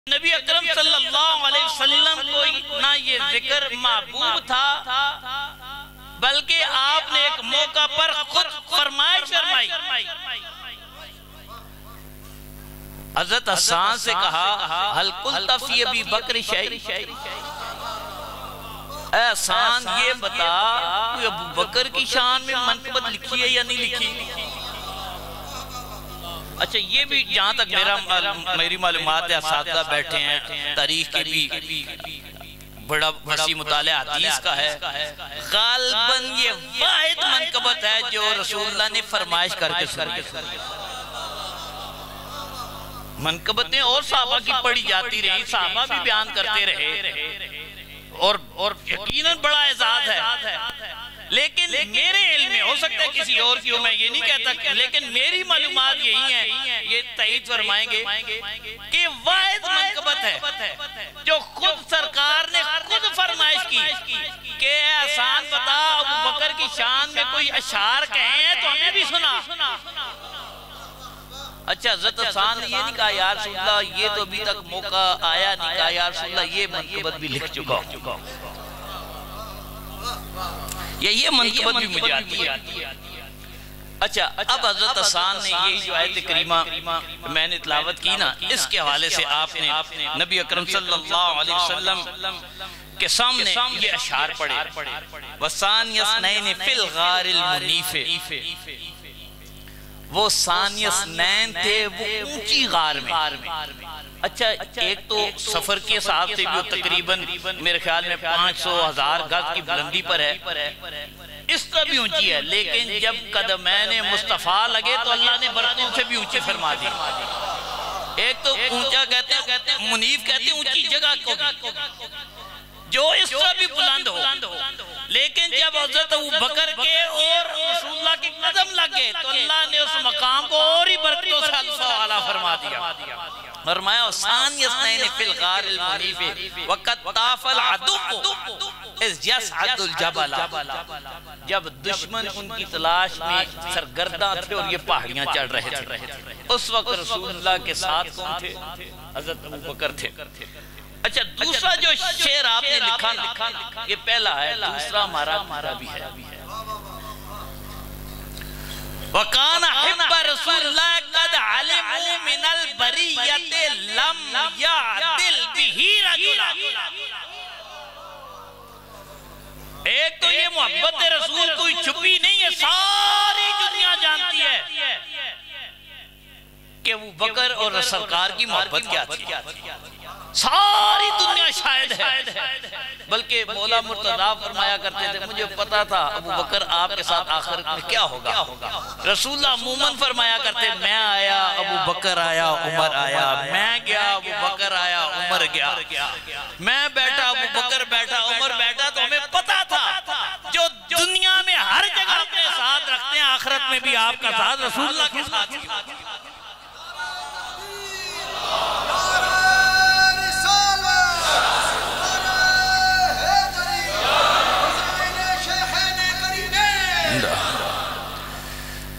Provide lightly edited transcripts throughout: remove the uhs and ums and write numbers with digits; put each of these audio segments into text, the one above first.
نبی اکرم صلی اللہ علیہ وسلم کو نہ یہ ذکر محبوب تھا بلکہ آپ نے ایک موقع پر خود فرمائش فرمائی. حضرت حسان سے کہا حل قلت فی ابی بکر شیء، اے حسان یہ بتا کوئی ابو بکر کی شان میں منقبت لکھی ہے یا نہیں لکھی؟ اچھا یہ بھی جہاں تک میری معلومات ہے، اساتذہ بیٹھے ہیں تاریخ کے بھی بڑی مطالعہ حدیث کا ہے، غالباً یہ واحد منقبت ہے جو رسول اللہ نے فرمائش کر کے سنی. منقبتیں اور صحابہ کی پڑھی جاتی رہی، صحابہ بھی بیان کرتے رہے اور یقیناً بڑا اعزاز ہے، لیکن میرے علم میں ہو سکتا ہے کسی اور کی ہو، میں یہ نہیں کہتا، لیکن میری معلومات یہی ہیں، یہ تائید فرمائیں گے کہ واحد منقبت ہے جو خود سرکار نے خود فرمائش کی کہ اے حسان بتا ابو بکر کی شان میں کوئی اشعار کہیں ہیں تو ہمیں بھی سنا. اچھا حضرت حسان نے یہ نہیں کہا یا رسول اللہ یہ تو ابھی تک موقع آیا نہیں، کہا یا رسول اللہ یہ منقبت بھی لکھ چکا ہوں، یہ منقبت بھی مجھے آتی ہے. اچھا اب حضرت حسان نے یہ جو آیت کریمہ میں نے تلاوت کی نا، اس کے حوالے سے آپ نے نبی اکرم صلی اللہ علیہ وسلم کے سامنے یہ اشعار پڑھے. وَثَانِيَ اثْنَيْنِ فِي الْغَارِ الْمُنِيفِ، وہ ثانیہ اثنین تھے وہ اونچی غار میں. اچھا ایک تو سفر کے حساب سے بھی وہ تقریباً میرے خیال میں 500,000 گز کی بلندی پر ہے، اس طرح بھی اونچی ہے، لیکن جب قدمین مصطفیٰ لگے تو اللہ نے برتوں سے بھی اونچی فرما دی. ایک تو اونچا کہتے ہیں، منیف کہتے ہیں اونچی جگہ کو جو اس طرح بھی بلند ہو، لیکن جب حضرت ابو بکر کے اور رسول اللہ کے قدم لگے تو اللہ نے اس مقام کو اور ہی برکتوں سے الفا اعلیٰ فرما دیا. فرمایا ثانی اثنین فی الغار المنیف وقد طاف العدو اذ یصعد الجبل، جب دشمن ان کی تلاش میں سرگرداں تھے اور یہ پہاڑیاں چڑھ رہے تھے، اس وقت رسول اللہ کے ساتھ کون تھے؟ حضرت ابو بکر تھے. اچھا دوسرا جو شعر آپ نے لکھا نا، یہ پہلا ہے، دوسرا ہمارا بھی ہے. وَقَانَ حِبَّ رَسُولِ اللَّهِ قَدْ عَلِمُوا مِنَ الْبَرِيَّةِ لَمْ يَعْدِلْ بِهِ رَجُلًا. ایک تو یہ محبت رسول کوئی چھپی نہیں ہے، ساری دنیا جانتی ہے کہ ابو بکر اور سرکار کی محبت کیا تھی، ساری دنیا شاہد ہے. بلکہ مولا مرتضیٰ فرمایا کرتے تھے مجھے پتا تھا ابو بکر آپ کے ساتھ آخر میں کیا ہوگا. رسول اللہ عموماً فرمایا کرتے میں آیا ابو بکر آیا عمر آیا، میں گیا ابو بکر آیا عمر گیا، میں بیٹھا ابو بکر بیٹھا عمر بیٹھا. تو ہمیں پتا تھا جو دنیا میں ہر جگہ اپنے ساتھ رکھتے ہیں آخرت میں بھی آپ کا ساتھ رسول اللہ کے ساتھ.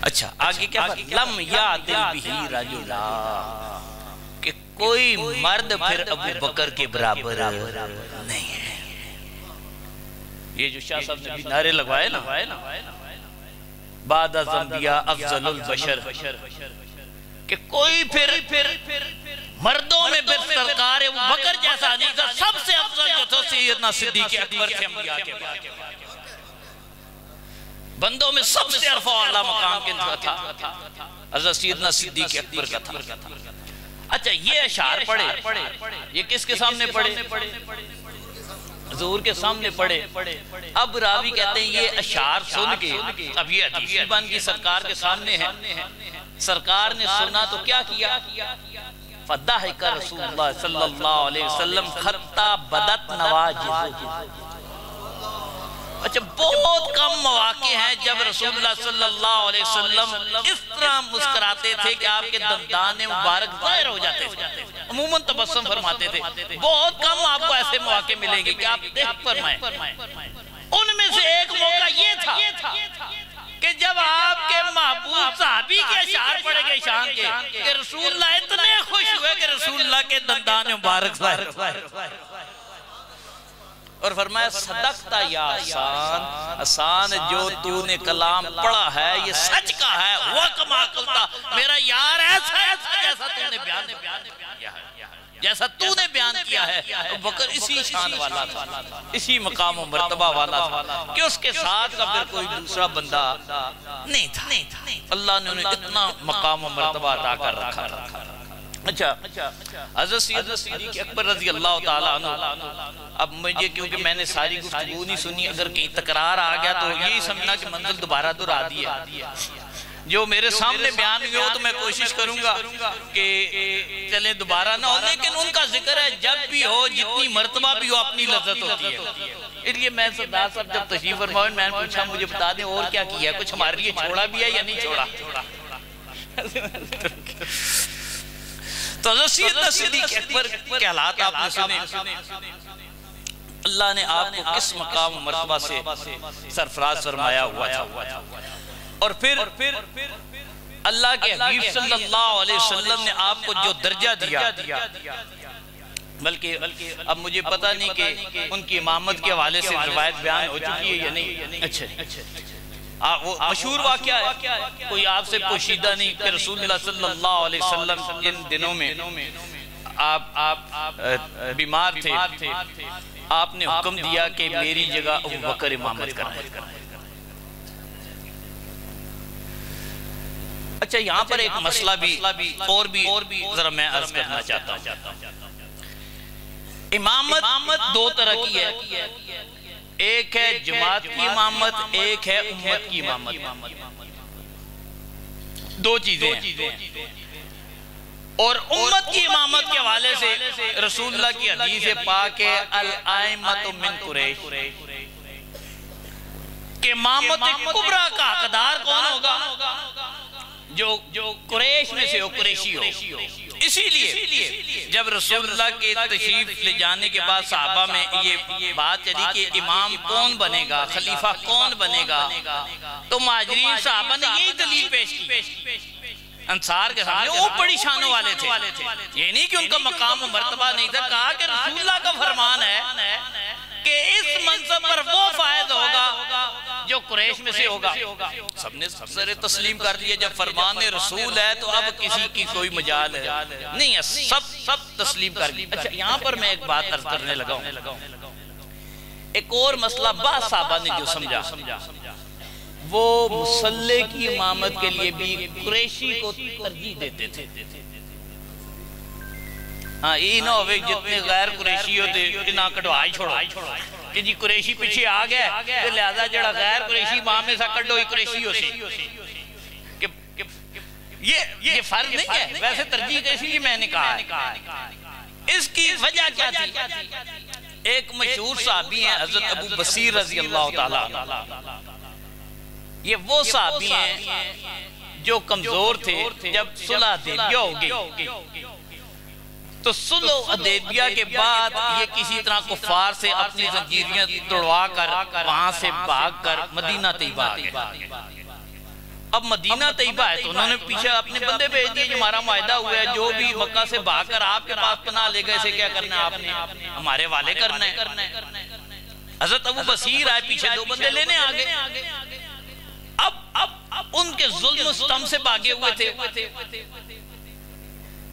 اچھا آگے کیا لم یعدل بہ رجلا، کہ کوئی مرد پھر ابو بکر کے برابر نہیں ہے. یہ جو شاہ صاحب نے بھی نعرے لگوائے نا، بعد از انبیاء افضل البشر، کہ کوئی پھر مردوں میں پھر سرکار ابو بکر جیسا نہیں تھا، سب سے افضل جو تھا سیدنا صدیق اکبر تھے انبیاء کے بعد. بندوں میں سب سے عرفہ اعلیٰ مقام کے اندر تھا حضرت سیدنا صدیق اکبر کا تھا. اچھا یہ اشعار پڑھے، یہ کس کے سامنے پڑھے؟ حضور کے سامنے پڑھے. اب راوی کہتے ہیں یہ اشعار سن کے اب یہ حدیث بن کی سرکار کے سامنے ہے، سرکار نے سنا تو کیا کیا؟ فضحک رسول اللہ صلی اللہ علیہ وسلم حتی بدت نواجذہ. اچھا بہت کم مواقع ہیں جب رسول اللہ صلی اللہ علیہ وسلم اس طرح مسکراتے تھے کہ آپ کے دندان مبارک ظاہر ہو جاتے تھے، عموماً تبسم فرماتے تھے. بہت کم آپ کو ایسے مواقع ملیں گے کہ آپ دیکھ فرمائیں. ان میں سے ایک موقع یہ تھا کہ جب آپ کے محبوب صحابی کے اشعار پڑے گئے شان کے کہ رسول اللہ اتنے خوش ہوئے کہ رسول اللہ کے دندان مبارک ظاہر اور فرمایا صدقتا یا حسان، حسان جو تو نے کلام پڑھا ہے یہ سچ کا ہے، وہ کما قلتا، میرا یار ایسا جیسا تو نے بیان کیا ہے، جیسا تو نے بیان کیا ہے۔ ابو بکر اسی شان والا تھا، اسی مقام و مرتبہ والا تھا کہ اس کے ساتھ کا پھر کوئی دوسرا بندہ نہیں تھا۔ اللہ نے انہیں اتنا مقام و مرتبہ عطا کر رکھا۔ اچھا حضرت سیدنا صدیق اکبر رضی اللہ تعالیٰ عنہ، اب مجھے کیونکہ میں نے ساری گفتگو نہیں سنی، اگر کہیں تکرار آ گیا تو یہی سمجھنا کہ منزل دوبارہ دہرا دی ہے۔ جو میرے سامنے بیان ہوئے ہو تو میں کوشش کروں گا کہ چلے دوبارہ نہ ہو، لیکن ان کا ذکر ہے جب بھی ہو، جتنی مرتبہ بھی ہو، اپنی لذت ہوتی ہے۔ اس لیے میں سردار صاحب جب تشریف فرما میں نے پوچھا مجھے بتا دیں اور کیا کیا ہے، کچھ ہمارے لیے چھوڑا بھی ہے یا نہیں چھوڑا؟ تو حضرت سیدنا صدیق اکبر کے حالات آپ نے سنے، اللہ نے آپ کو کس مقام و مرتبہ سے سرفراز فرمایا ہوا تھا، اور پھر اللہ کے حبیب صلی اللہ علیہ وسلم نے آپ کو جو درجہ دیا، بلکہ اب مجھے پتہ نہیں کہ ان کی امامت کے حوالے سے روایت بیان ہو چکی ہے یا نہیں۔ اچھا وہ مشہور واقعہ ہے، کوئی آپ سے پوشیدہ نہیں کہ رسول اللہ صلی اللہ علیہ وسلم ان دنوں میں آپ بیمار تھے، آپ نے حکم دیا کہ میری جگہ ابو بکر امامت کرائیں۔ اچھا یہاں پر ایک مسئلہ بھی اور بھی ذرا میں عرض کرنا چاہتا ہوں۔ امامت دو طرح کی ہے، ایک ہے جماعت کی امامت، ایک ہے امت کی امامت، دو چیزیں ہیں۔ اور امت کی امامت کے حوالے سے رسول اللہ کی حدیث پاک ہے الائمۃ من قریش، کہ امامت کبریٰ کا حقدار کون ہوگا؟ جو قریش میں سے ہو، قریشی ہو۔ اسی لیے جب رسول اللہ کے تشریف لے جانے کے بعد صحابہ میں یہ بات چلی کہ امام کون بنے گا، خلیفہ کون بنے گا، تو مہاجرین صحابہ نے یہی دلیل پیش کی انصار کے سامنے، وہ بڑی شانوں والے تھے، یہ نہیں کہ ان کا مقام و مرتبہ نہیں تھا، کہا کہ رسول اللہ کا فرمان ہے کہ اس منصب پر وہ فائز ہوگا جو قریش میں سے ہوگا۔ سب نے سر تسلیم کر دیا، جب فرمان رسول ہے تو اب کسی کی کوئی مجال نہیں ہے، سب تسلیم کر دی۔ اچھا یہاں پر میں ایک بات عرض کرنے لگا ہوں، ایک اور مسئلہ بعض صحابہ نے جو سمجھا، وہ مصلی کی امامت کے لیے بھی قریشی کو ترجیح دیتے تھے۔ ہاں یہ نہ ہوئے جتنے غیر قریشی ہوتے انہاں کٹوائی چھوڑو کہ جی قریشی پیچھے آ گئے تو لہذا جڑا غیر قریشی امام میں سا کٹو ہی قریشی ہو سی۔ یہ فرض نہیں ہے، ویسے ترجیح کیسی لیے میں نے کہا ہے۔ اس کی وجہ کیا تھی؟ ایک مشہور صحابی ہیں حضرت ابو بصیر رضی اللہ تعالیٰ، یہ وہ صحابی ہیں جو کمزور تھے۔ جب صلح حدیبیہ ہو گئی تو صلح حدیبیہ کے بعد یہ کسی طرح کفار سے اپنی زنجیریاں توڑوا کر وہاں سے بھاگ کر مدینہ طیبہ آ گئے۔ اب مدینہ طیبہ ہے تو انہوں نے پیچھے اپنے بندے بھیج دیے جو ہمارا معاہدہ ہوا ہے، جو بھی مکہ سے بھاگ کر آپ کے پاس پناہ لے گئے، اسے کیا کرنا ہے، آپ نے ہمارے والے کرنا ہے۔ حضرت ابو بصیر آئے، پیچھے دو بندے لینے آگے، اب ان کے ظلم و ستم سے بھاگے ہوئے تھے،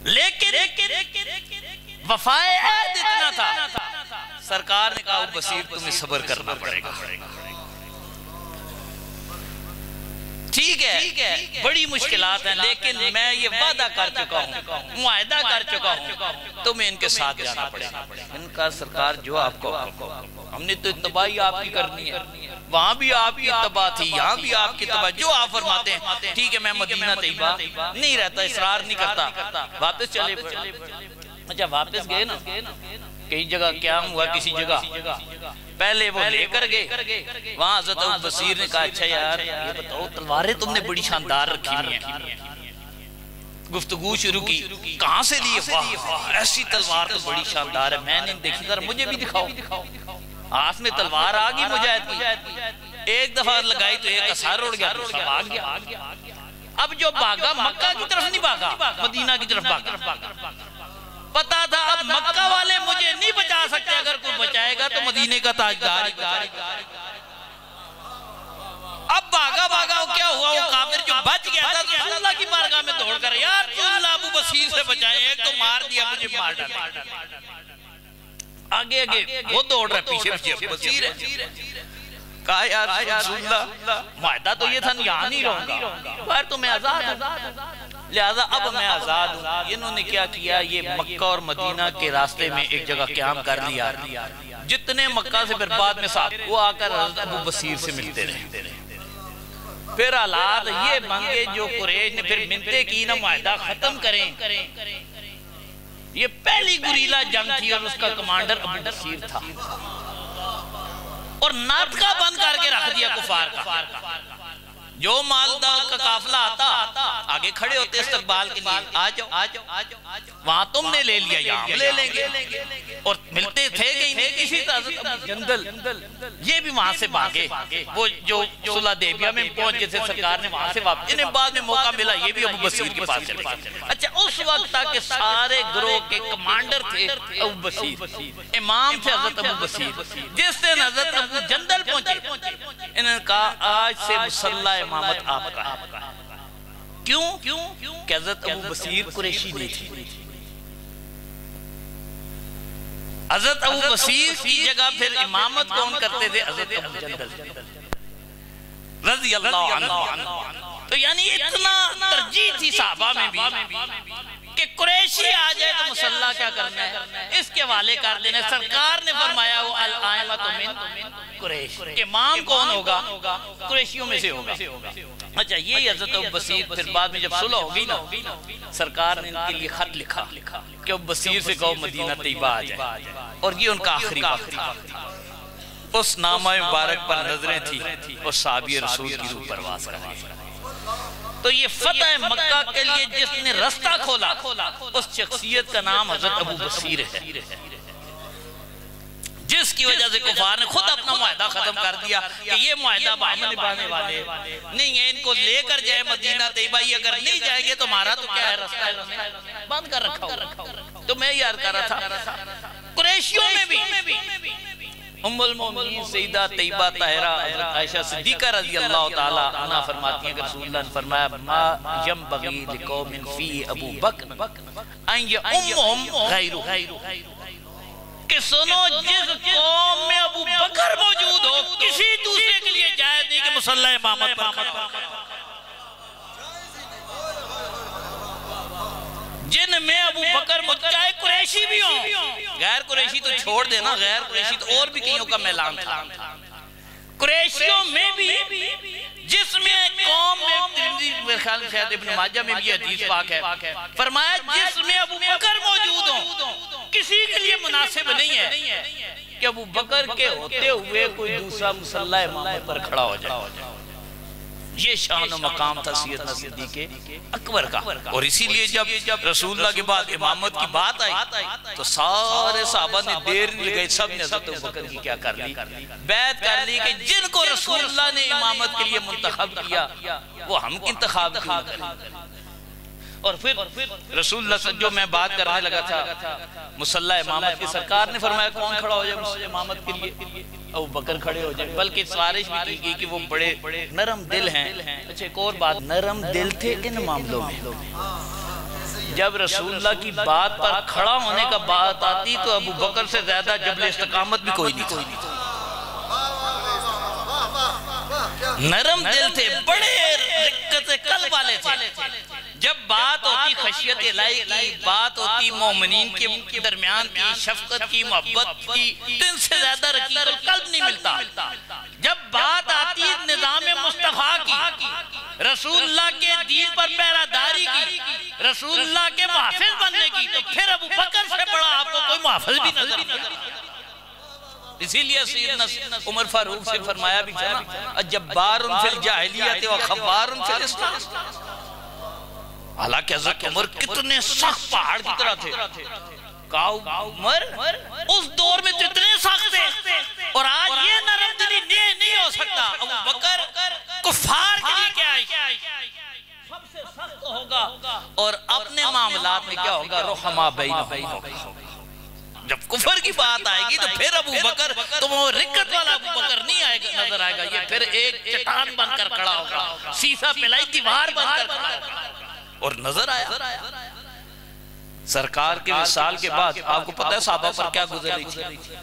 لیکن وفائے عہد اتنا تھا، سرکار نے کہا ابو بصیر تمہیں صبر کرنا پڑے گا، ٹھیک ہے بڑی مشکلات ہیں، لیکن میں یہ وعدہ کر چکا ہوں، معاہدہ کر چکا ہوں، تمہیں ان کے ساتھ جانا پڑے گا۔ ان کا سرکار جو آپ کو، ہم نے تو اتباعی آپ کی کرنی ہے، وہاں بھی آپ کی اتباع تھی، یہاں بھی آپ کی اتباع، جو آپ فرماتے ہیں ٹھیک ہے، میں مدینہ طیبہ نہیں رہتا، اصرار نہیں کرتا، واپس چلے۔ اچھا واپس گئے نا، کئی جگہ قیام ہوا، کسی جگہ پہلے وہ لے کر گئے، وہاں حضرت ابو بصیر نے کہا اچھا یار یہ بتاؤ تلواریں تم نے بڑی شاندار رکھی ہوئی ہیں۔ گفتگو شروع کی، کہاں سے لیے؟ واہ ایسی تلوار تو بڑی شاندار ہے، میں نے دیکھی ذرا مجھے بھی دکھاؤ۔ ہاتھ میں تلوار آگی مجاہد کی، ایک دفعہ لگائی تو ایک اثر اڑ گیا، دوسرا بھاگ گیا۔ اب جو بھاگا مکہ کی طرف نہیں بھاگا، مدینہ کی طرف بھاگا۔ پتا تھا اب مکہ والے مجھے نہیں بچا سکتے، اگر کوئی بچائے گا تو مدینے کا تاجدار ہی بچائے گا۔ اب بھاگا کیا ہوا، وہ کافر جو بچ گیا تھا رسول اللہ کی بارگاہ میں دوڑ کر، یا رسول اللہ ابو بصیر سے بچائیں، ایک تو مار دیا، مجھے مار ڈالا۔ آگے وہ دوڑ رہا، پیچھے ابو بصیر ہے۔ کہا یا رسول اللہ معاہدہ تو یہ تھا یہاں نہیں رہوں گا، باہر تو میں آزاد ہوں، لہذا اب میں آزاد ہوں۔ انہوں نے کیا کیا، یہ مکہ اور مدینہ کے راستے میں ایک جگہ قیام کر لیا۔ جتنے مکہ سے پھر بعد میں صاحب وہ آ کر حضرت ابو بصیر سے ملتے رہے۔ پھر حالات یہ بنگے جو قریش نے پھر منتیں کی نا معاہدہ ختم کریں۔ یہ پہلی گریلا جنگ تھی اور اس کا کمانڈر ابو بصیر تھا، اور ناطقہ بند کر کے رکھ دیا کفار کا۔ جو مالدار کا قافلہ آتا آگے کھڑے ہوتے استقبال کے لیے، آجو وہاں تم نے لے لیا، یہاں لے لیں گے، اور ملتے تھے کہ نہیں کسی طرح جندل یہ بھی وہاں سے بھاگے۔ وہ جو صلح حدیبیہ میں پہنچ جیسے سرکار نے وہاں سے واپس، انہیں بعد میں موقع ملا یہ بھی ابو بصیر کے پاس چلے۔ اچھا اس وقت تک کہ سارے گروہ کے کمانڈر تھے ابو بصیر، امام تھے حضرت ابو بصیر۔ جس دن حضرت ابو جندل پہنچے، انہوں نے کہا آج سے مسلح امامت آپ کا ہے۔ کیوں کہ حضرت ابو بصیر قریشی نہیں تھی۔ حضرت ابو بصیر کی جگہ پھر امامت کون کرتے تھے؟ حضرت ابو جندل رضی اللہ عنہ۔ تو یعنی اتنا ترجیح تھی صحابہ میں بھی کہ قریشی آ جائے تو مسلح کیا کرنا ہے، اس کے حوالے کر دینا۔ سرکار نے فرمایا وہ الائمۃ من قریش، امام کون ہوگا؟ قریشیوں میں سے ہوگا۔ اچھا یہ حضرت ابو بصیر پھر بعد میں جب صلح ہو گئی نا، سرکار نے ان کے لیے خط لکھا کہ ابو بصیر سے کہو مدینہ طیبہ آ جائے، اور یہ ان کا آخری وقت تھا۔ اس نامہ مبارک پر نظریں تھی اور صحابی رسول کی روح پرواز کر رہی۔ تو یہ فتح مکہ کے لیے جس نے رستہ کھولا، اس شخصیت کا نام حضرت ابو بصیر ہے، جس کی وجہ سے کفار نے خود اپنا معاہدہ ختم کر دیا کہ یہ معاہدہ ہم نبھانے والے نہیں ہیں، ان کو لے کر جائے مدینہ طیبہ، اگر نہیں جائیں گے تو ہمارا تو کیا ہے، رستہ بند کر رکھا ہو۔ تو میں یاد کر رہا تھا قریشیوں میں بھی ام المومنین سیدہ طیبہ طاہرہ حضرت عائشہ صدیقہ رضی اللہ تعالی عنہ فرماتی ہیں کہ رسول اللہ نے فرمایا ما ینبغی لقوم فی ابو بکر ان یؤمہم غیرہ، کہ سنو جس قوم میں ابو بکر موجود ہو کسی دوسرے کے لیے جائز نہیں کہ مسلح امامت پر کھڑا ہو۔ جن میں ابو بکر چاہے قریشی بھی ہوں، غیر قریشی تو چھوڑ دینا، غیر قریشی تو اور بھی کئیوں کا میلان تھا۔ قریشیوں میں بھی جس میں قوم میں ترمذی خیال شاید ابن ماجہ میں بھی حدیث پاک ہے، فرمایا جس میں ابو بکر موجود ہوں کسی کے لیے مناسب نہیں ہے کہ ابو بکر کے ہوتے ہوئے کوئی دوسرا مسلح امامت پر کھڑا ہو جائے۔ یہ شان و مقام تھا سیدنا صدیق اکبر کا، اور اسی لیے جب رسول اللہ کے بعد امامت کی بات آئی تو سارے صحابہ نے دیر نہیں لگائی، سب نے حضرت ابو بکر کی کیا کر لی، بیعت کر لی کہ جن کو رسول اللہ نے امامت کے لیے منتخب کیا وہ ہم انتخاب کیوں کریں۔ اور پھر رسول اللہ سے جو میں بات کرنے لگا تھا مسلح امامت کی، سرکار نے فرمایا کون کھڑا ہو جائے امامت کے لیے؟ ابو بکر کھڑے ہو جائے، بلکہ سفارش بھی کی گئی کہ وہ بڑے نرم دل ہیں۔ اچھا ایک اور بات، نرم دل تھے ان معاملوں میں، جب رسول اللہ کی بات پر کھڑا ہونے کا بات آتی تو ابو بکر سے زیادہ جبل استقامت بھی کوئی نہیں تھا۔ نرم دل تھے، بڑے رقت قلب والے تھے۔ جب بات ہوتی خشیت الہی کی، بات ہوتی مومنین کے درمیان کی شفقت کی، محبت کی، تو ان سے زیادہ رقیق القلب نہیں ملتا۔ جب بات آتی نظام مصطفیٰ کی، رسول اللہ کے دین پر پیراداری کی، رسول اللہ کے محافظ بننے کی، تو پھر ابو بکر سے بڑا آپ کو کوئی محافظ بھی نظر نہیں آتا۔ اسی لیے سیدنا عمر فاروق سے فرمایا بھی تھا جبار فی الجاہلیت و خبار فی الاسلام۔ حالانکہ حضرت عمر کتنے سخت پہاڑ کی طرح تھے، عمر اس دور میں جتنے سخت تھے، اور آج یہ نرم دلی نہیں ہو سکتا۔ ابو اپنے معاملات میں کیا ہوگا؟ رحماء بینہم ہوگا۔ جب کفر کی بات آئے گی تو پھر ابو بکر تو وہ رکت والا ابو بکر نہیں آئے گا، نظر آئے گا، یہ پھر ایک چٹان بن کر کھڑا ہوگا، سیسا پلائی دیوار بن کر کھڑا ہوگا۔ اور نظر آیا سرکار کے وصال کے بعد آپ کو پتہ ہے صحابہ پر کیا گزر رہی تھی،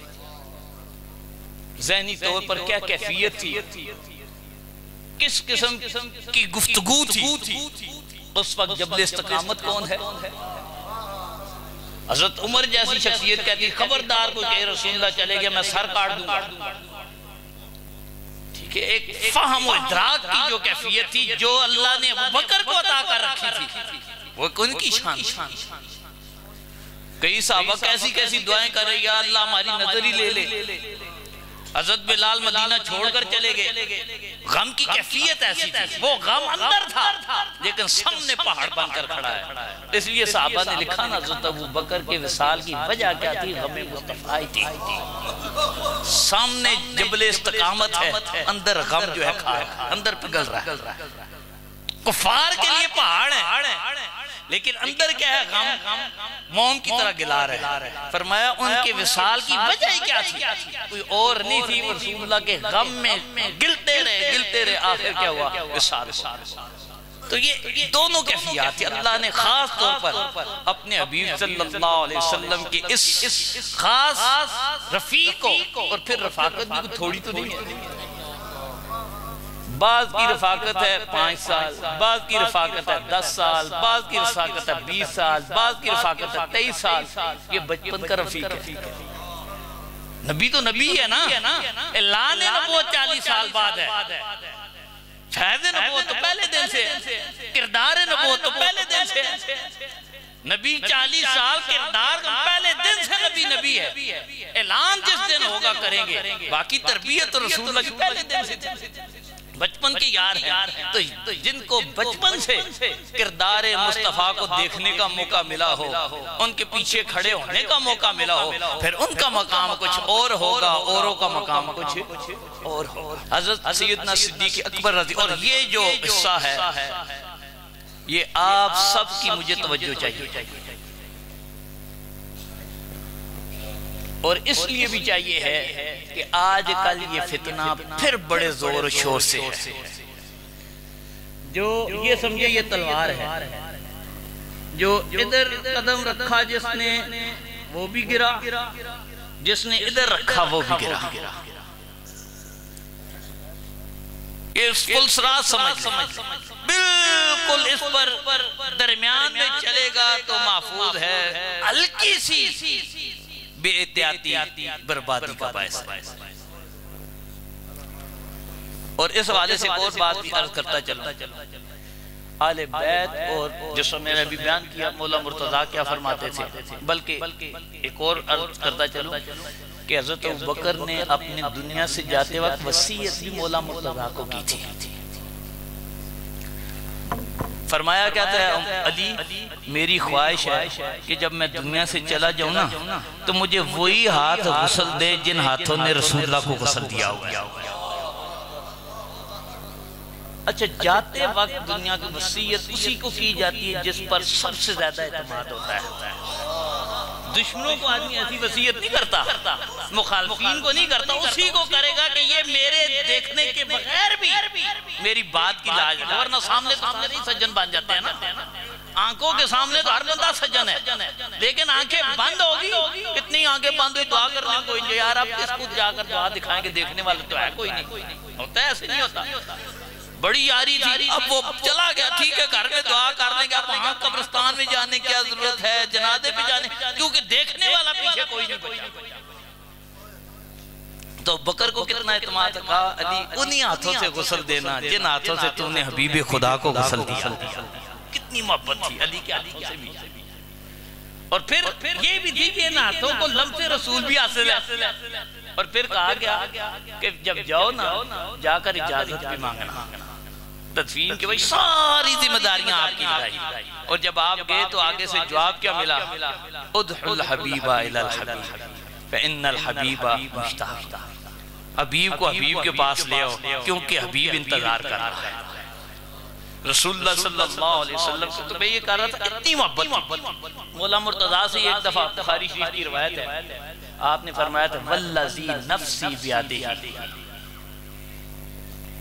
ذہنی طور پر کیا کیفیت تھی، کس قسم کی گفتگو تھی۔ اس وقت جبل استقامت کون ہے؟ حضرت عمر جیسی شخصیت کہتی خبردار کوئی کہ رسول اللہ چلے گیا میں سر کاٹ دوں گا۔ ٹھیک ہے، ایک فہم و ادراک کی جو کیفیت تھی جو اللہ نے ابو بکر کو عطا کر رکھی تھی، وہ ان کی شان۔ کئی صحابہ کیسی کیسی دعائیں کر رہے، یا اللہ ہماری نظر ہی لے لے۔ حضرت بلال مدینہ چھوڑ کر چلے گئے، غم کی کیفیت ایسی تھی، وہ غم اندر تھا لیکن سامنے پہاڑ بن کر کھڑا ہے۔ اس لیے صحابہ نے لکھا نا حضرت ابو بکر کے وصال کی وجہ کیا تھی؟ غم مصطفیٰ تھی۔ سامنے جبل استقامت ہے، اندر غم جو ہے کھا رہا ہے، اندر پگھل رہا ہے۔ کفار کے لیے پہاڑ ہے لیکن اندر کیا ہے؟ غم موم کی طرح گلا رہا ہے۔ فرمایا ان کے وصال کی وجہ ہی کیا تھی؟ کوئی اور نہیں تھی، وہ رسول اللہ کے غم میں گلتے رہے، آخر کیا ہوا؟ وصال۔ تو یہ دونوں کیفیات تھی۔ اللہ نے خاص طور پر اپنے حبیب صلی اللہ علیہ وسلم کی اس خاص رفیق کو، اور پھر رفاقت بھی تھوڑی تو نہیں ہے، بعض کی رفاقت ہے 5 سال، بعض کی رفاقت ہے 10 سال، بعض کی رفاقت ہے 20 سال، بعض کی رفاقت ہے 23 سال۔ یہ بچپن کا رفیق ہے۔ نبی تو نبی ہے نا، اعلان نبوت 40 سال بعد ہے، فیض نبوت تو پہلے دن سے، کردار نبوت تو پہلے دن سے۔ نبی 40 سال کردار پہلے دن سے نبی ہے، اعلان جس دن ہوگا کریں گے، باقی تربیت رسول اللہ کی پہلے دن سے۔ بچپن کے یار ہیں تو جن کو بچپن سے کردار مصطفیٰ کو دیکھنے کا موقع ملا ہو، ان کے پیچھے کھڑے ہونے کا موقع ملا ہو، پھر ان کا مقام کچھ اور ہوگا، اوروں کا مقام کچھ اور ہوگا۔ حضرت سیدنا صدیق اکبر رضی، اور یہ جو قصہ ہے یہ آپ سب کی مجھے توجہ چاہیے، اور اس لیے بھی چاہیے ہے کہ آج کل یہ فتنہ پھر بڑے زور و شور سے ہے۔ جو یہ سمجھے یہ تلوار ہے، جو ادھر قدم رکھا جس نے وہ بھی گرا، جس نے ادھر رکھا وہ بھی گرا۔ اس پلسرات سمجھ بالکل اس پر درمیان میں چلے گا تو محفوظ ہے، ہلکی سی بے احتیاطی بربادی کا باعث ہے۔ اور اس حوالے سے اور بات بھی عرض کرتا چلوں، آل بیت اور جس میں نے بھی بیان کیا مولا مرتضیٰ کیا فرماتے تھے، بلکہ ایک اور عرض کرتا چلوں کہ حضرت ابوبکر نے اپنی دنیا سے جاتے وقت وصیت بھی مولا مرتضیٰ کو کی تھی۔ فرمایا کہتا ہے علی میری خواہش ہے کہ جب میں دنیا سے چلا جاؤں نا تو مجھے وہی ہاتھ غسل دے جن ہاتھوں نے رسول اللہ کو غسل دیا ہوگا۔ اچھا، جاتے وقت دنیا کی وصیت اسی کو کی جاتی ہے جس پر سب سے زیادہ اعتماد ہوتا ہے۔ دشمنوں کو آدمی ایسی وصیت نہیں کرتا، مخالفین کو نہیں کرتا، اسی کو کرے گا کہ یہ میرے دیکھنے کے بغیر بھی میری بات کی لاج ہے، ورنہ سامنے نہیں سجن بن جاتے ہیں نا۔ آنکھوں کے سامنے تو ہر بندہ سجن ہے، لیکن آنکھیں بند ہوگی، کتنی آنکھیں بند ہوئی دعا کرنے کوئی نہیں، یار آپ کس کو جا کر دعا دکھائیں گے، دیکھنے والے تو ہے کوئی نہیں، ہوتا ہے ایسے نہیں ہوتا۔ بڑی یاری تھی، اب وہ چلا گیا، ٹھیک ہے گھر میں دعا کر لیں گے، وہاں قبرستان میں جانے کی ضرورت ہے، جنازے پہ جانے، کیونکہ دیکھنے والا پیچھے کوئی نہیں بچا۔ تو بکر کو کتنا اعتماد تھا، علی انہی ہاتھوں سے غسل دینا جن ہاتھوں سے تو نے حبیب خدا کو غسل دیا۔ کتنی محبت تھی علی کے ہاتھوں سے بھی، اور پھر یہ بھی تھی کہ ان ہاتھوں کو لمس رسول بھی حاصل ہے۔ اور پھر کہا گیا کہ جب جاؤ نا جا کر اجازت بھی مانگنا، تدفین کی وہی ساری ذمہ داریاں آپ کی لگائی، اور جب آپ گئے تو آگے سے جواب کیا ملا؟ ادعو الحبیب الی الحبیب فإن الحبیب مشتاق، حبیب کو حبیب کے پاس لے آؤ کیونکہ حبیب انتظار کر رہا ہے۔ رسول اللہ صلی اللہ علیہ وسلم سے. تو میں یہ کہہ رہا تھا اتنی محبت تھی. مولا مرتضیٰ سے ایک دفعہ بخاری شریف کی روایت ہے, آپ نے فرمایا تھا والذی نفسی بیدہ.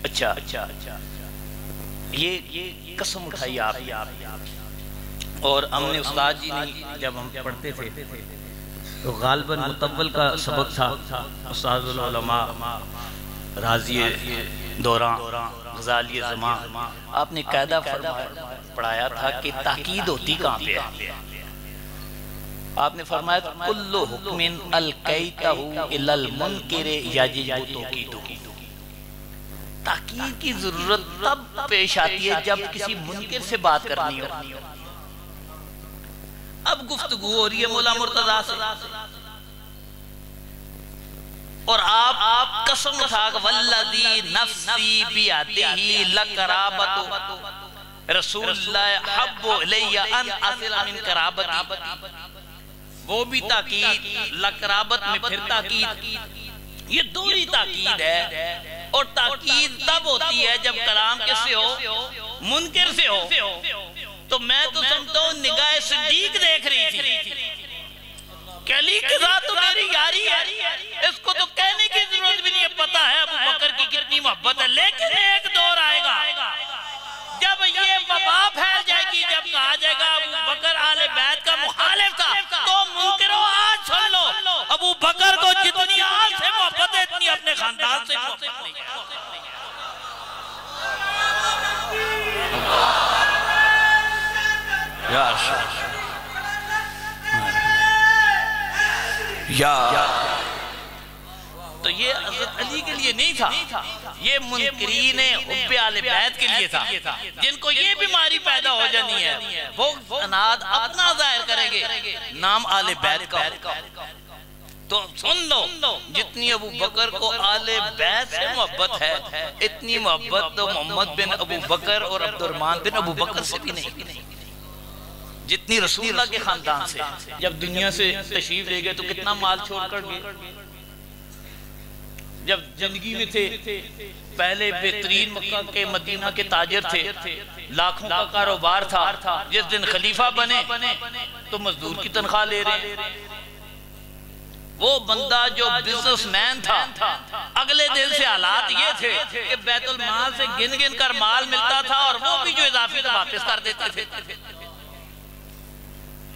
اچھا یہ قسم اٹھائی آپ. اور ہم نے استاد جی نے جب ہم پڑھتے تھے تو غالباً مطول کا سبق تھا, استاد العلماء راضی دوراں غزالی زمان, آپ نے قاعدہ پڑھایا تھا کہ تاکید ہوتی کہاں پہ ہے. آپ نے فرمایا کل حکم القیتہ الی المنکر یجب توقیدہ. تاکید کی ضرورت تب پیش آتی ہے جب کسی منکر سے بات کرنی ہو. اب گفتگو ہو رہی ہے مولا مرتضیٰ سے, اور آپ قسم اٹھا کہ والذی نفسی بیدہ لقرابۃ رسول اللہ حب الی ان اصل من قرابتی. وہ بھی تاکید, لقرابت میں پھر تاکید, یہ دوہری تاکید ہے. اور تاکید تب ہوتی ہے جب کلام کس سے ہو, منکر سے ہو. تو میں تو سمجھتا ہوں نگاہ صدیق دیکھ رہی تھی کہ علی کے ساتھ تو میری یاری ہے, اس کو تو کہنے کی ضرورت بھی نہیں ہے, پتا ہے ابو بکر کی کتنی محبت ہے. لیکن ایک دور آئے گا جب یہ وبا پھیل جائے گی, جب کہا جائے گا ابو بکر آل بیت کا مخالف تھا. تو منکروں آج سن لو, ابو بکر کو جتنی آج سے محبت ہے اتنی اپنے خاندان سے محبت نہیں ہے. تو یہ حضرت علی کے لیے نہیں تھا, یہ منکرین حب آل بیت کے لیے تھا, جن کو یہ بیماری پیدا ہو جانی ہے. وہ اناد اپنا ظاہر کریں گے, نام آل بیت کا. تو سن لو, جتنی ابو بکر کو آل بیت سے محبت ہے اتنی محبت تو محمد بن ابو بکر اور عبد الرحمن بن ابو بکر سے بھی نہیں, جتنی رسول اللہ کے خاندان سے. جب دنیا سے تشریف لے گئے تو کتنا مال چھوڑ کر گئے. جب زندگی میں تھے پہلے بہترین مکہ کے مدینہ کے تاجر تھے, لاکھوں کا کاروبار تھا. جس دن خلیفہ بنے تو مزدور کی تنخواہ لے رہے ہیں. وہ بندہ جو بزنس مین تھا, اگلے دن سے حالات یہ تھے کہ بیت المال سے گن گن کر مال ملتا تھا, اور وہ بھی جو اضافی تھا واپس کر دیتے تھے.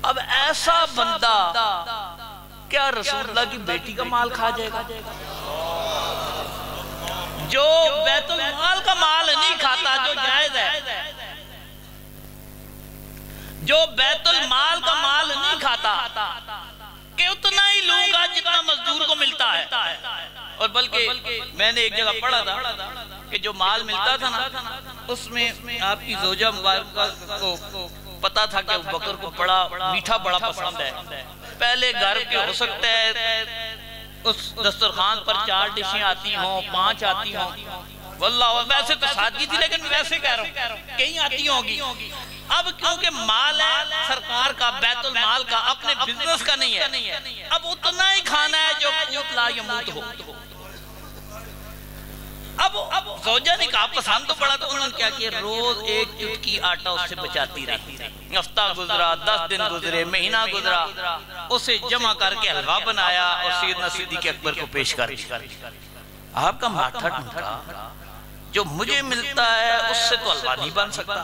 اب ایسا بندہ کیا رسول اللہ کی بیٹی کا مال کھا جائے گا؟ جو بیت المال کا مال نہیں کھاتا, جو جائز ہے, جو بیت المال کا مال نہیں کھاتا کہ اتنا ہی لوں گا جتنا مزدور کو ملتا ہے. اور بلکہ میں نے ایک جگہ پڑھا تھا کہ جو مال ملتا تھا نا, اس میں آپ کی زوجہ مبارکہ کو پتا تھا کہ ابو بکر کو بڑا میٹھا بڑا پسند ہے. پہلے گھر کے ہو سکتا ہے اس دسترخوان پر 4 ڈشیں آتی ہوں, 5 آتی ہوں, واللہ ویسے تو سادگی تھی, لیکن ویسے کہہ رہا ہوں کہیں آتی ہونگی. اب کیونکہ مال ہے سرکار کا, بیت المال کا, اپنے بزنس کا نہیں ہے, اب اتنا ہی کھانا ہے جو قوت لا یموت ہو. اب زوجہ نے کہا پسند تو پڑا, تو انہوں نے کیا کیا, روز ایک چٹکی آٹا اس سے بچاتی رہی. ہفتہ گزرا, 10 دن گزرے, مہینہ گزرا, اسے جمع کر کے حلوہ بنایا اور سیدنا صدیق اکبر کو پیش کر دیا. آپ کا ماتھا ٹھنکا, جو مجھے ملتا ہے اس سے تو حلوہ نہیں بن سکتا.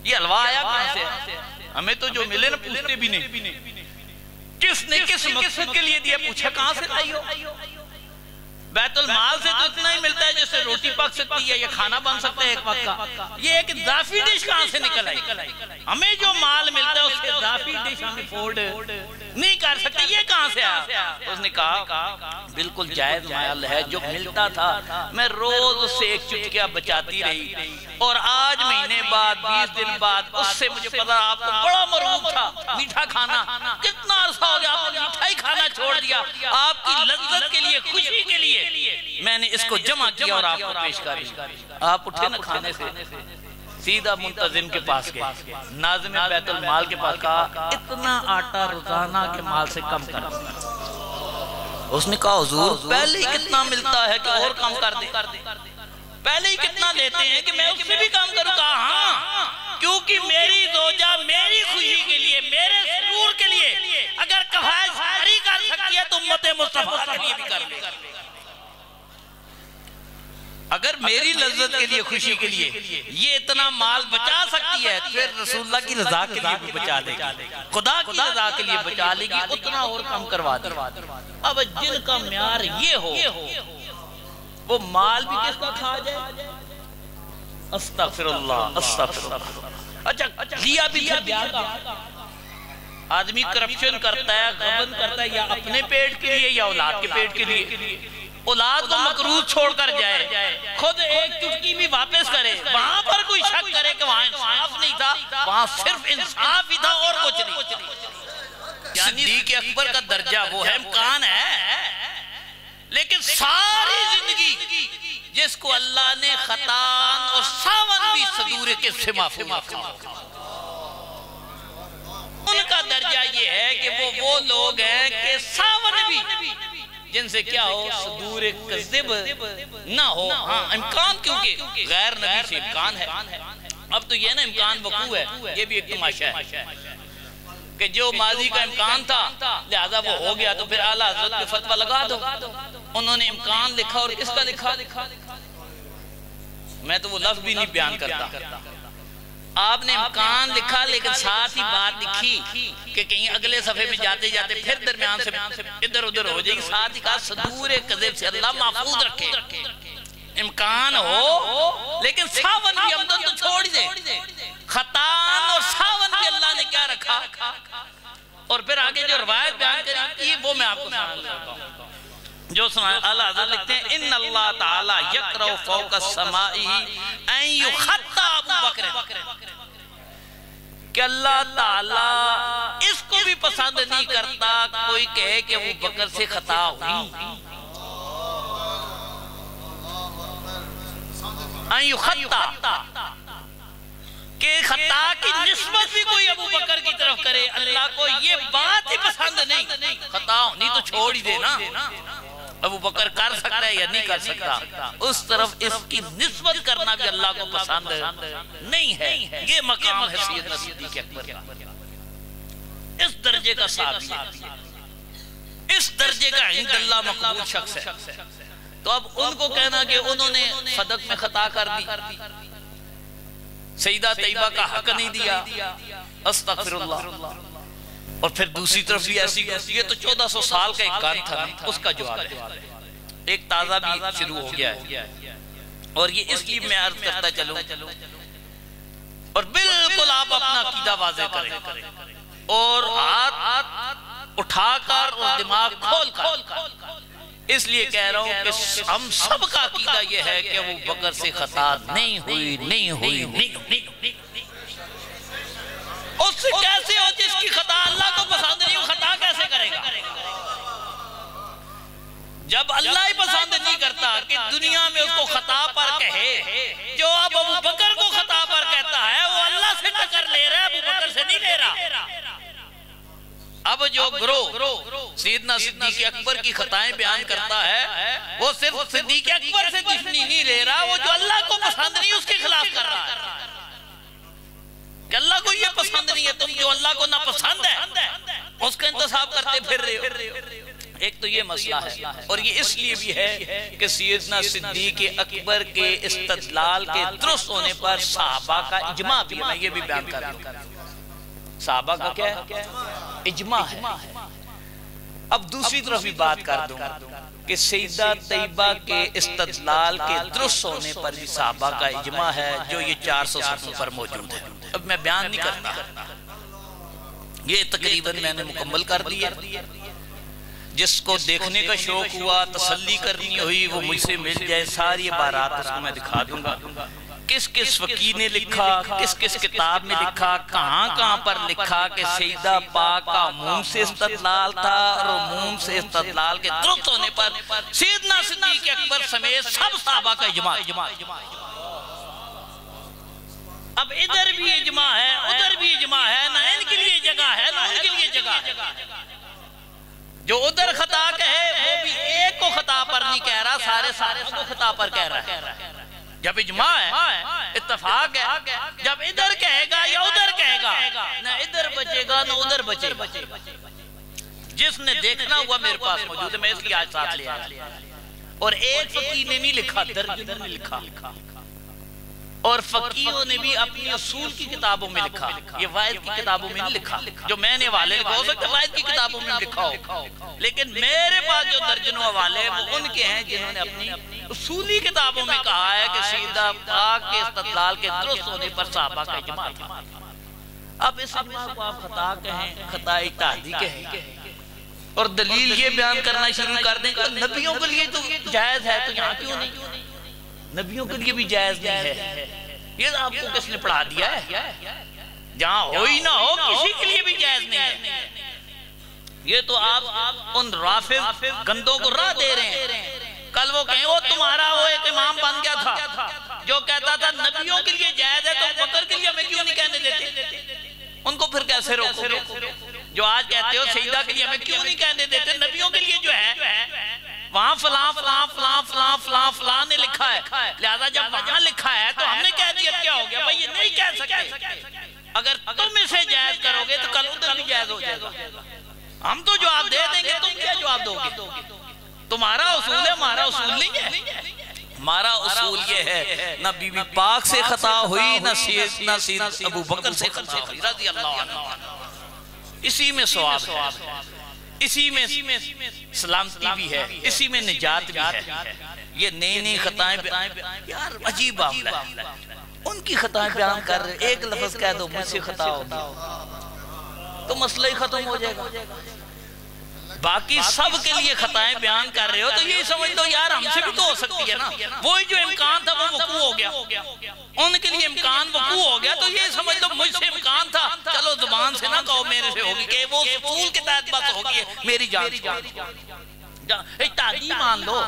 یہ حلوہ آیا کہاں سے؟ ہمیں تو جو ملے نا پوچھتے بھی نہیں, کس نے کس مقصد کے لیے دیا, پوچھا کہاں سے لائی ہو. بیت المال سے تو اتنا ہی ملتا ہے جس سے روٹی پک سکتی ہے یا کھانا بن سکتا ہے ایک وقت کا. یہ ایک اضافی ڈش کہاں سے نکل آئی؟ ہمیں جو مال ملتا ہے اس کے اضافی ڈش ہم افورڈ نہیں کر سکتے, یہ کہاں سے آیا؟ اس نے کہا بالکل جائز مال ہے, جو ملتا تھا میں روز اس سے ایک چٹکیا بچاتی رہی, اور آج مہینے بعد 20 دن بعد اس سے مجھے پتا آپ کو بڑا مرغوب تھا میٹھا کھانا. کتنا عرصہ ہو گیا آپ نے میٹھا ہی کھانا چھوڑ دیا, آپ کی لذت کے لیے, خوشی کے لیے میں نے اس کو جمع کیا اور آپ کو پیش کر دیا. آپ اٹھے نا کھانے سے, سیدھا منتظم کے پاس گئے, ناظم بیت المال کے پاس, کہا اتنا آٹا روزانہ کے مال سے کم کر دیا. اس نے کہا حضور پہلے ہی کتنا ملتا ہے کہ اور کم کر دیں. پہلے ہی کتنا لیتے ہیں کہ میں اس سے بھی کام کروں. کہا ہاں کیونکہ میری زوجہ میری خوشی کے لیے میرے سرور کے لیے اگر کفایت ساری کر سکتی ہے تو امت مصطفیٰ کے لیے بھی کر لے. اگر میری لذت کے لیے خوشی کے لیے یہ اتنا مال بچا سکتی ہے پھر رسول اللہ کی رضا کے لیے بھی بچا لے گی, خدا کی رضا کے لیے بچا لے گی, اتنا اور کم کروا دے. اب جن کا معیار یہ ہو وہ مال بھی کس کا کھا جائے. استغفر اللہ استغفر اللہ. اچھا لیا بھی پھر بیار کا آدمی کرپشن کرتا ہے, غبن کرتا ہے, یا اپنے پیٹ کے لیے یا اولاد کے پیٹ کے لیے. اولاد کو مقروض چھوڑ کر جائے, خود ایک چٹکی بھی واپس کرے, وہاں پر کوئی شک کرے کہ وہاں انصاف نہیں تھا, وہاں صرف انصاف ہی تھا اور کچھ نہیں. صدیق اکبر کا درجہ وہ ہے, امکان ہے, لیکن ساری زندگی جس کو اللہ نے خطان اور ساون بھی صدور کے سے معفو کیا, ان کا درجہ یہ ہے کہ وہ لوگ ہیں کہ ساون بھی جن سے کیا ہو صدور کذب نہ ہو. ہاں امکان, کیونکہ غیر نبی سے امکان ہے. اب تو یہ نا امکان وقوع ہے, یہ بھی ایک تماشا ہے کہ جو ماضی کا امکان تھا لہذا وہ ہو گیا تو پھر اعلیٰ حضرت پہ فتوہ لگا دو. انہوں نے امکان لکھا اور کس کا لکھا, میں تو وہ لفظ بھی نہیں بیان کرتا. آپ نے امکان لکھا لیکن ساتھ ہی بات لکھی کہ کہیں اگلے صفحے میں جاتے جاتے پھر درمیان سے ادھر ادھر ہو جائے گی. ساتھ ہی کہا صدور کذب سے اللہ محفوظ رکھے. امکان ہو لیکن ساون بھی عمدن تو چھوڑ دے. خطان اور ساون بھی اللہ نے کیا رکھا, اور پھر آگے جو روایت بیان کری وہ میں آپ کو سناتا ہوں. جو سنائے اللہ حضرت لکھتے ہیں ان اللہ تعالی یقرأ فوق السمائی ان یخطا ابو بکر, کہ اللہ تعالی اس کو بھی پسند نہیں کرتا کوئی کہے کہ ابو بکر سے خطا ہوئی. ان یخطا کہ خطا کی نسبت بھی کوئی ابو بکر کی طرف کرے, اللہ کو یہ بات ہی پسند نہیں. خطا ہونی تو چھوڑ ہی دے نا, ابو بکر کر سکتا ہے یا نہیں کر سکتا, اس طرف اس کی نسبت کرنا بھی اللہ کو پسند نہیں ہے. یہ مقام ہے سیدنا صدیق اکبر کا, اس درجے کا صحابی, اس درجے کا عند اللہ مقبول شخص ہے. تو اب ان کو کہنا کہ انہوں نے صدق میں خطا کر دی, سیدہ طیبہ کا حق نہیں دیا, استغفر اللہ. اور پھر دوسری طرف بھی ایسی, یہ تو 1400 سال کا ایک گان تھا, اس کا جواب ہے. ایک تازہ بھی شروع ہو گیا ہے, اور یہ اس لیے میں عرض کرتا چلوں, اور بالکل آپ اپنا عقیدہ واضح کریں اور ہاتھ اٹھا کر اور دماغ کھول کر. اس لیے کہہ رہا ہوں کہ ہم سب کا عقیدہ یہ ہے کہ ابو بکر سے خطا نہیں ہوئی. اس سے کیسے ہو جس کی خطا اللہ کو پسند نہیں, خطا کیسے کرے گا جب اللہ ہی پسند نہیں کرتا کہ دنیا میں اس کو خطا پر کہے. جو اب ابو بکر کو خطا پر کہتا ہے وہ اللہ سے ٹکر لے رہا ہے, ابو بکر سے نہیں لے رہا. اب جو گروہ سیدنا صدیق اکبر کی خطائیں بیان کرتا ہے وہ صرف صدیق اکبر سے دشمنی نہیں لے رہا, وہ جو اللہ کو پسند نہیں اس کے خلاف کر رہا ہے کہ اللہ کو یہ پسند نہیں ہے, تم جو اللہ کو ناپسند ہے اس کا انتصاب کرتے پھر رہے ہو. ایک تو یہ مسئلہ ہے, اور یہ اس لیے بھی ہے کہ سیدنا صدیق اکبر کے استدلال کے درست ہونے پر صحابہ کا اجماع بھی ہے. میں یہ بھی بیان کر دوں, صحابہ کا کیا ہے, اجماع ہے. اب دوسری طرف بھی بات کر دوں کہ سیدہ طیبہ کے استدلال کے درست ہونے پر بھی صحابہ کا اجماع ہے, جو یہ 400 صفحوں پر موجود ہے. اب میں بیان نہیں کرتا, یہ تقریباً میں نے مکمل کر دیا. جس کو دیکھنے کا شوق ہوا, تسلی کرنی ہوئی, وہ مجھ سے مل جائے, ساری عبارات اس کو میں دکھا دوں گا. کس کس فقیر نے لکھا, کس کس کتاب میں لکھا, کہاں کہاں پر لکھا کہ سیدہ پاک کا عموم سے استدلال تھا, اور عموم سے استدلال کے درست ہونے پر سیدنا صدیق اکبر سمیت سب صحابہ کا اجماع. اب ادھر بھی اجماع ہے, ادھر بھی اجماع ہے, نہ ان کے لیے جگہ ہے نہ ان کے لیے جگہ ہے. جو ادھر خطا کہے وہ بھی ایک کو خطا پر نہیں کہہ رہا, سارے کو خطا پر کہہ رہا ہے. جب اجماع ہے اتفاق ہے، جب ادھر کہے گا یا ادھر کہے گا نہ ادھر بچے گا نہ ادھر بچے گا۔ جس نے دیکھنا ہوا میرے پاس موجود ہے، میں اس کی آج ساتھ لے آیا۔ اور ایک فقیہ نے نہیں لکھا، درجنوں نے لکھا، اور فقیہوں نے بھی اپنی اصول کی کتابوں میں لکھا، یہ واحد کی کتابوں میں نہیں لکھا۔ جو میں نے حوالے لکھا ہو سکتا ہے واحد کی کتابوں میں لکھا ہو، لیکن میرے پاس جو درجنوں حوالے وہ ان کے ہیں جنہوں نے اپنی اصولی کتابوں میں کہا ہے کہ سیدہ پاک کے استدلال کے درست ہونے پر صحابہ کا اجماع تھا۔ اب اس اجماع کو آپ خطا کہیں، خطا اجتہادی کہیں، اور دلیل یہ بیان کرنا شروع کر دیں کہ نبیوں کے لیے تو جائز ہے، تو یہاں کیوں نہیں؟ نبیوں کے لیے بھی جائز نہیں ہے، یہ آپ کو کس نے پڑھا دیا ہے؟ جہاں ہو ہی نہ ہو کسی کے لیے بھی جائز نہیں ہے۔ یہ تو آپ ان رافض گندوں کو راہ دے رہے ہیں۔ کل وہ کہیں وہ تمہارا وہ ایک امام بن گیا تھا جو کہتا تھا نبیوں کے لیے جائز ہے تو بکر کے لیے ہمیں کیوں نہیں کہنے دیتے؟ ان کو پھر کیسے روکو گے؟ جو آج کہتے ہو سیدہ کے لیے ہمیں کیوں نہیں کہنے دیتے؟ نبیوں کے لیے جو ہے وہاں فلاں فلاں فلاں فلاں فلاں فلاں نے لکھا ہے، لہذا جب وہاں لکھا ہے تو ہم نے کہہ دیا کیا ہو گیا؟ بھائی یہ نہیں کہہ سکتے۔ اگر تم اسے جائز کرو گے تو کل ادھر بھی جائز ہو جائے گا۔ ہم تو جواب دے دیں گے، تم کیا جواب دو گے؟ تمہارا اصول ہے، ہمارا اصول نہیں ہے۔ ہمارا اصول یہ ہے نہ بی بی پاک سے خطا ہوئی نہ سید ابو بکر سے خطا ہوئی رضی اللہ عنہ۔ اسی میں ثواب ہے، اسی میں سلامتی بھی ہے، اسی میں نجات بھی ہے۔ یہ نئی نئی خطائیں یار عجیب معاملہ ہے، ان کی خطائیں بیان کر رہے، ایک لفظ کہہ دو مجھ سے خطا ہوگی تو مسئلہ ہی ختم ہو جائے گا۔ باقی سب کے لیے خطائیں بیان کر رہے ہو تو یہی سمجھ لو یار ہم سے بھی تو ہو سکتی ہے نا، وہی جو امکان تھا وہ وقوع ہو گیا، ان کے لیے امکان وقوع ہو گیا تو یہ سمجھ لو مجھ سے امکان تھا، چلو زبان سے نہ کہو میرے سے ہوگی کہ وہ اصول کے تحت بس ہوگی میری جان اجتہادی مان لو،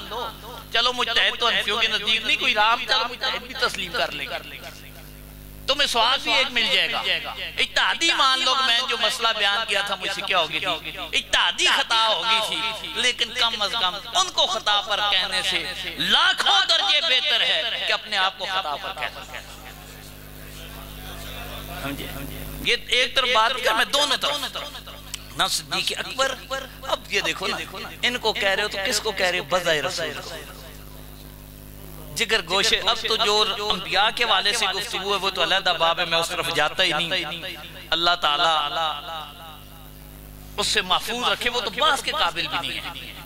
چلو مجتہد تو انفیوں کے نزدیک نہیں کوئی رام، چلو مجتہد بھی تسلیم کر لے گا، تمہیں سوال بھی ایک مل جائے گا۔ اجتہادی مان لو میں جو مسئلہ بیان کیا تھا مجھ سے کیا ہوگی تھی، اجتہادی خطا ہوگی تھی، لیکن کم از کم ان کو خطا پر کہنے سے لاکھوں درجے بہتر ہے کہ اپنے آپ کو خطا پر کہنا۔ یہ ایک طرف بات کر میں دونوں طرف نہ صدیق اکبر، اب یہ دیکھو نا ان کو کہہ رہے ہو تو کس کو کہہ رہے ہو؟ بضع رسول کو، جگر گوشے۔ اب تو جو انبیاء کے والے سے گفتگو ہے وہ تو علیحدہ باب ہے، میں اس طرف جاتا ہی نہیں۔ اللہ تعالیٰ اس سے محفوظ رکھے، وہ تو باس کے قابل بھی نہیں ہے۔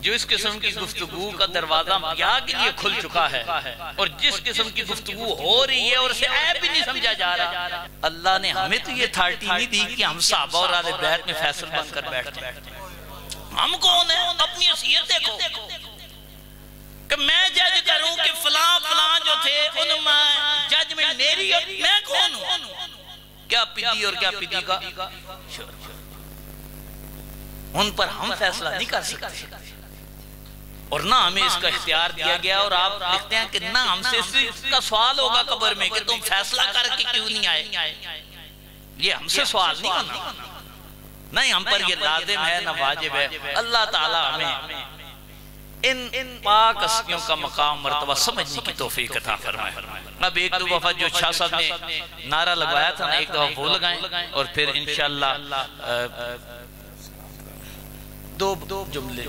جو اس قسم کی گفتگو کا دروازہ انبیاء کے لیے کھل چکا ہے اور جس قسم کی گفتگو ہو رہی ہے اور اسے عیب بھی نہیں سمجھا جا رہا، اللہ نے ہمیں تو یہ اتھارٹی نہیں دی کہ ہم صحابہ اور اہل بیت میں فیصل بن کر بیٹھ جائیں۔ ہم کون ہیں؟ اپنی حیثیت دیکھو کہ میں جج کروں کہ فلاں فلاں جو تھے ان میں ججمنٹ میری، میں کون ہوں؟ کیا پدی اور کیا پدی کا ان پر ہم فیصلہ نہیں کر سکتے، اور نہ ہمیں اس کا اختیار دیا گیا۔ اور آپ لکھتے ہیں کہ نہ ہم سے اس کا سوال ہوگا قبر میں کہ تم فیصلہ کر کے کیوں نہیں آئے، یہ ہم سے سوال نہیں ہونا، نہیں ہم پر یہ لازم ہے نہ واجب ہے۔ اللہ تعالیٰ ہمیں ان پاک ہستیوں کا مقام مرتبہ سمجھنے کی توفیق عطا فرمائے۔ اب ایک دو وفد جو شاہ صاحب نے نعرہ لگوایا تھا نا، ایک دفعہ وہ لگائیں اور پھر انشاءاللہ دو جملے۔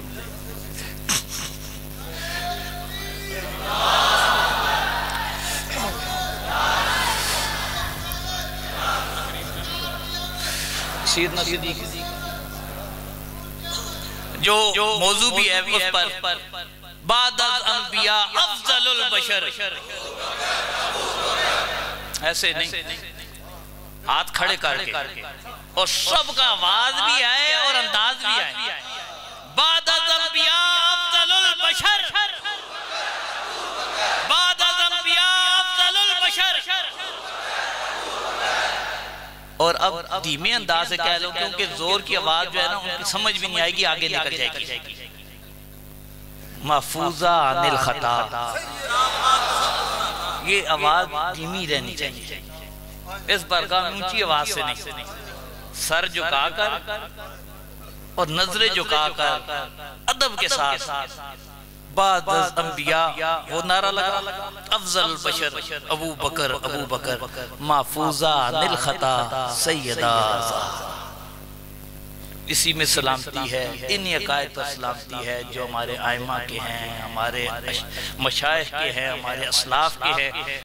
سیدنا صدیق جو موضوع بھی ہے اس پر بعد از انبیاء افضل البشر، ایسے نہیں، ہاتھ کھڑے کر کے اور سب کا آواز بھی آئے اور انداز بھی آئے۔ بعد از انبیاء افضل البشر، بعد از انبیاء افضل البشر، اور اب دھیمے انداز سے کہہ لو کیونکہ زور کی آواز جو ہے نا ان کی سمجھ بھی نہیں آئے گی، آگے نکل جائے گی۔ محفوظہ عن الخطا، یہ آواز دھیمی رہنی چاہیے، اس برگاہ میں اونچی آواز سے نہیں، سر جھکا کر اور نظریں جھکا کر ادب کے ساتھ بعد از انبیاء وہ نعرہ لگا افضل البشر ابو بکر محفوظہ للخطا سیدہ اسی میں سلامتی ہے، انہی عقائد پر سلامتی ہے جو ہمارے ائمہ کے ہیں، ہمارے مشائخ کے ہیں، ہمارے اسلاف کے ہیں۔